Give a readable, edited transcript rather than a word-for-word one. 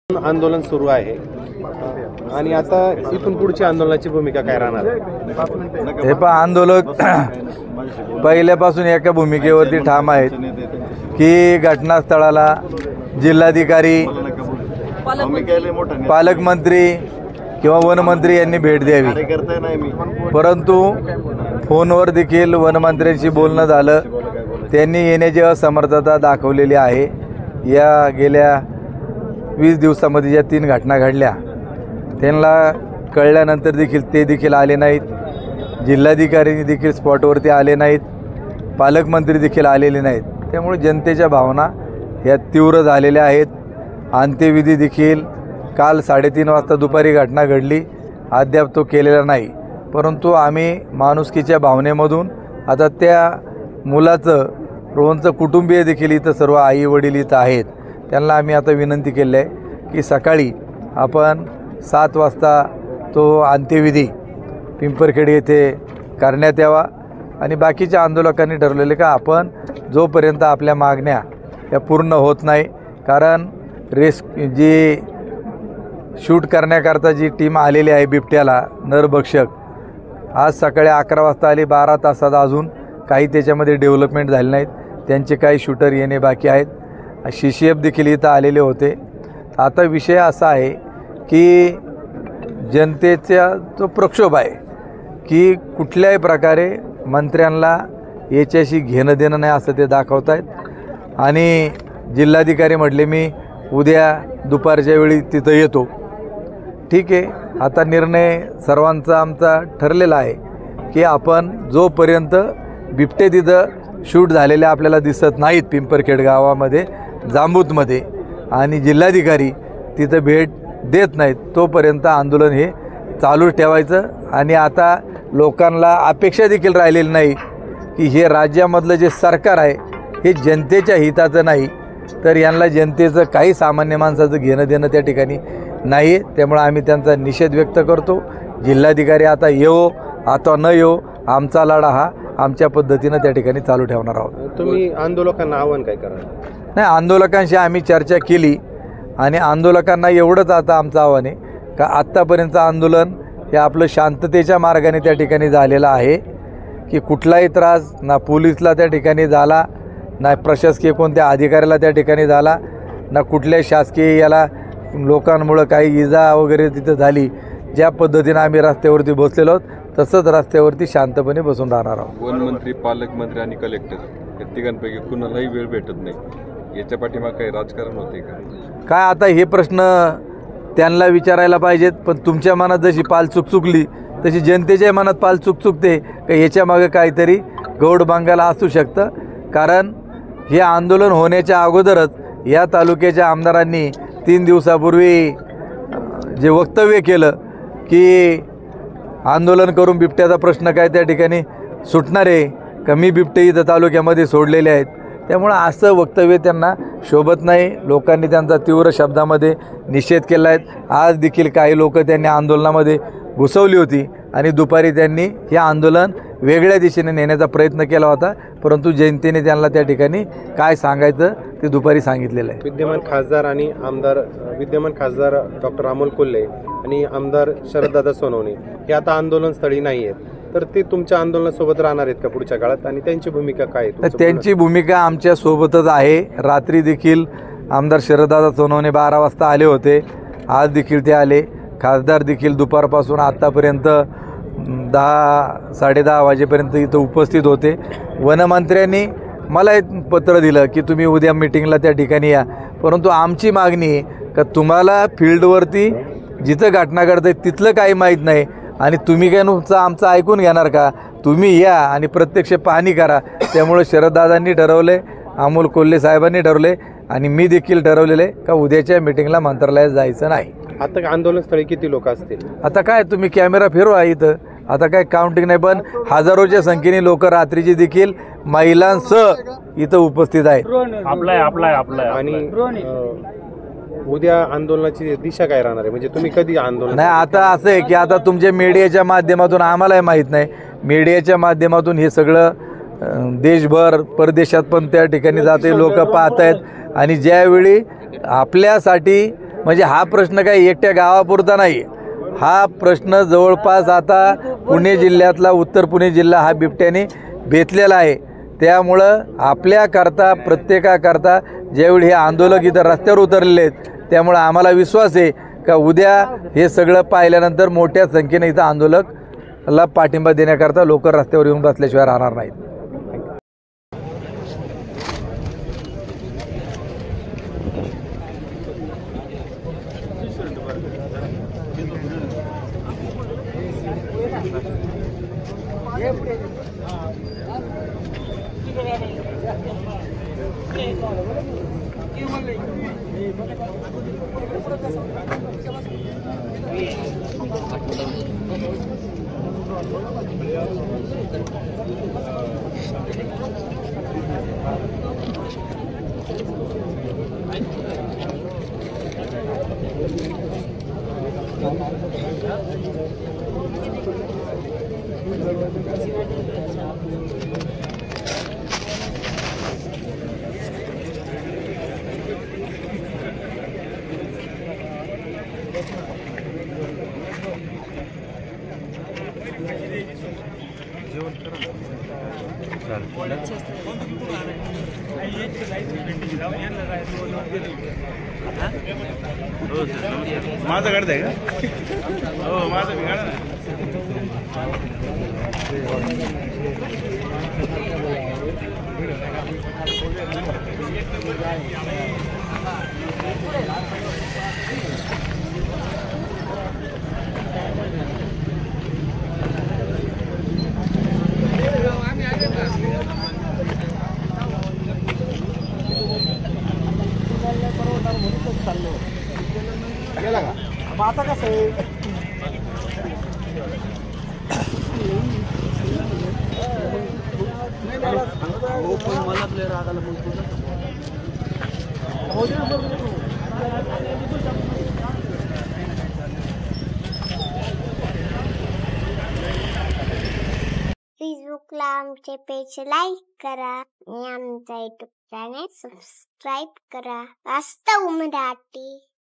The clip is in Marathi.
आंदोलन सुरू आहे आणि आता इथून पुढची आंदोलनाची भूमिका काय राहणार हे आंदोलक पहिल्यापासून एका भूमिकेवरती ठाम आहेत की घटनास्थळाला जिल्हाधिकारी, पालकमंत्री किंवा वनमंत्री यांनी भेट द्यावी, परंतु फोनवर देखील वनमंत्र्यांशी बोलणं झालं, त्यांनी येण्याची असमर्थता दाखवलेली आहे। या गेल्या 20 दिवसामध्ये ज्या 3 घटना घडल्या त्यांना कळल्यानंतर देखील ते देखील आले नाहीत, जिल्हाधिकारी देखील स्पॉटवरती आले नाहीत, पालकमंत्री देखील आलेले नाहीत। त्यामुळे जनतेच्या भावना ह्या तीव्र झालेल्या आहेत। अंत्यविधी देखील काल 3:30 वाजता दुपारी घटना घडली, अद्याप तो केलेला नाही, परंतु आम्ही माणुसकीच्या भावनेमधून आता त्या मुलाचं रोहनचं कुटुंबीय देखील इथं सर्व आई वडील इथं आहेत, त्यांना आम्ही आता विनंती केली आहे की सकाळी आपण 7 वाजता तो अंत्यविधी पिंपरखेड येथे करण्यात यावा आणि बाकीच्या आंदोलकांनी ठरवलेले का आपण जोपर्यंत आपल्या मागण्या या पूर्ण होत नाही, कारण जी शूट करण्याकरता जी टीम आलेली आहे बिबट्याला नरभक्षक, आज सकाळी 11 वाजता आली, 12 तासात अजून काही त्याच्यामध्ये डेव्हलपमेंट झाले नाहीत, त्यांचे काही शूटर येणे बाकी आहेत। CCF देखील इथं आलेले होते। आता विषय असा आहे की जनतेचा जो प्रक्षोभ आहे की कुठल्याही प्रकारे मंत्र्यांना याच्याशी घेणं देणं नाही असं ते दाखवत आहेत आणि जिल्हाधिकारी म्हटले मी उद्या दुपारच्या वेळी तिथं येतो। ठीक आहे, आता निर्णय सर्वांचा आमचा ठरलेला आहे की आपण जोपर्यंत बिबटे तिथं शूट झालेले आपल्याला दिसत नाहीत पिंपरखेड गावामध्ये, जांबूतमध्ये, आणि जिल्हाधिकारी तिथं भेट देत नाहीत तोपर्यंत आंदोलन हे चालू ठेवायचं। आणि आता लोकांना अपेक्षा देखील राहिलेली नाही की हे राज्यामधलं जे सरकार आहे हे जनतेच्या हिताचं नाही, तर यांना जनतेचं काही सामान्य माणसाचं घेणं देणं त्या ठिकाणी नाही। त्यामुळे आम्ही त्यांचा निषेध व्यक्त करतो। जिल्हाधिकारी आता येवो आता न येवो, आमचा लढा हा आमच्या पद्धतीनं त्या ठिकाणी चालू ठेवणार आहोत। तुम्ही आंदोलकांना आव्हान काय कराल? नाही, आंदोलकांशी आम्ही चर्चा केली आणि आंदोलकांना एवढंच आता आमचं आव्हान आहे का आत्तापर्यंतचं आंदोलन हे आपलं शांततेच्या मार्गाने त्या ठिकाणी झालेलं आहे की कुठलाही त्रास ना पोलिसला त्या ठिकाणी झाला, ना प्रशासकीय कोणत्या अधिकाऱ्याला त्या ठिकाणी झाला, ना कुठल्याही शासकीय याला लोकांमुळं काही इजा वगैरे तिथं झाली। ज्या पद्धतीनं आम्ही रस्त्यावरती बसलेलो आहोत तसंच रस्त्यावरती शांतपणे बसून राहणार आहोत। वनमंत्री, पालकमंत्री आणि कलेक्टर या तिघांपैकी कुणालाही वेळ भेटत नाही, याच्या पाठीमागे काही राजकारण होते का काय? आता हे प्रश्न त्यांना विचारायला पाहिजेत, पण तुमच्या मनात जशी पालचूक चुकली तशी जनतेच्या मनात पालचूक चुकते का याच्यामागे काहीतरी गौड बांगाला असू शकतं। कारण हे आंदोलन होण्याच्या अगोदरच या तालुक्याच्या आमदारांनी 3 दिवसापूर्वी जे वक्तव्य केलं की आंदोलन करून बिबट्याचा प्रश्न काय त्या ठिकाणी सुटणार आहे का, मी बिबटे इथं तालुक्यामध्ये सोडलेले आहेत। त्यामुळं असं वक्तव्य त्यांना शोभत नाही। लोकांनी त्यांचा तीव्र शब्दामध्ये निषेध केला आहे। आज देखील काही लोक त्यांनी आंदोलनामध्ये घुसवली होती आणि दुपारी त्यांनी हे आंदोलन वेगळ्या दिशेने नेण्याचा प्रयत्न केला होता, परंतु जनतेने त्यांना त्या ठिकाणी काय सांगायचं ते दुपारी सांगितलेलं आहे। विद्यमान खासदार डॉक्टर अमोल कोल्हे आणि आमदार शरददादा सोनवणे हे आता आंदोलनस्थळी नाही आहेत, तर ते तुमच्या आंदोलनासोबत राहणार आहेत का पुढच्या काळात आणि त्यांची भूमिका काय आहे? त्यांची भूमिका आमच्या सोबतच आहे। रात्री देखील आमदार शरददादा सोनवणे 12 वाजता आले होते, आज देखील ते आले। खासदार देखील दुपारपासून आत्तापर्यंत 10-10:30 वाजेपर्यंत इथं उपस्थित होते। वनमंत्र्यांनी मला एक पत्र दिलं की तुम्ही उद्या मीटिंगला त्या ठिकाणी या, परंतु आमची मागणी आहे का तुम्हाला फील्डवरती जिथं घटना घडते तिथलं काही माहीत नाही आणि तुम्ही काय नुसतं आमचं ऐकून घेणार का? तुम्ही या आणि प्रत्यक्ष पाहणी करा। त्यामुळे शरददादांनी ठरवले, अमोल कोल्हे साहेबांनी ठरवले आणि मी देखील ठरवलेले का उद्याच्या मीटिंगला मंत्रालयात जायचं नाही। आता आंदोलनस्थळी किती लोक असतील? आता काय तुम्ही कॅमेरा फिरवा इथं, आता काय काउंटिंग नाही, पण हजारोच्या संख्येने लोक रात्रीची देखील महिलांसह इथं उपस्थित आहेत। आणि उद्या आंदोलनाची दिशा काय राहणार आहे, म्हणजे तुम्ही कधी आंदोलन? नाही, आता असं आहे की आता तुमच्या मीडियाच्या माध्यमातून आम्हालाही माहीत नाही, मीडियाच्या माध्यमातून हे सगळं देशभर परदेशात पण त्या ठिकाणी जाते लोक पाहत आहेत आणि ज्यावेळी आपल्यासाठी म्हणजे हा प्रश्न काही एकट्या गावापुरता नाही, हा प्रश्न जवळपास आता पुणे जिल्ह्यातला, उत्तर पुणे जिल्हा हा बिबट्याने बेतलेला आहे. त्यामुळं आपल्याकरता, प्रत्येकाकरता ज्यावेळी हे आंदोलक इथं रस्त्यावर उतरलेले आहेत, त्यामुळं आम्हाला विश्वास आहे का उद्या हे सगळं पाहिल्यानंतर मोठ्या संख्येने इथं आंदोलकला पाठिंबा देण्याकरता लोक रस्त्यावर येऊन बसल्याशिवाय राहणार नाहीत. माझं काढत आहे का? हो, माझं मी काढा ना. आता कसं आहे मला प्लेअर आगाला फेसबुकला आमचे पेज लाईक करा आणि आमचा युट्यूब चॅनल सबस्क्राईब करा. वास्तव मराठी.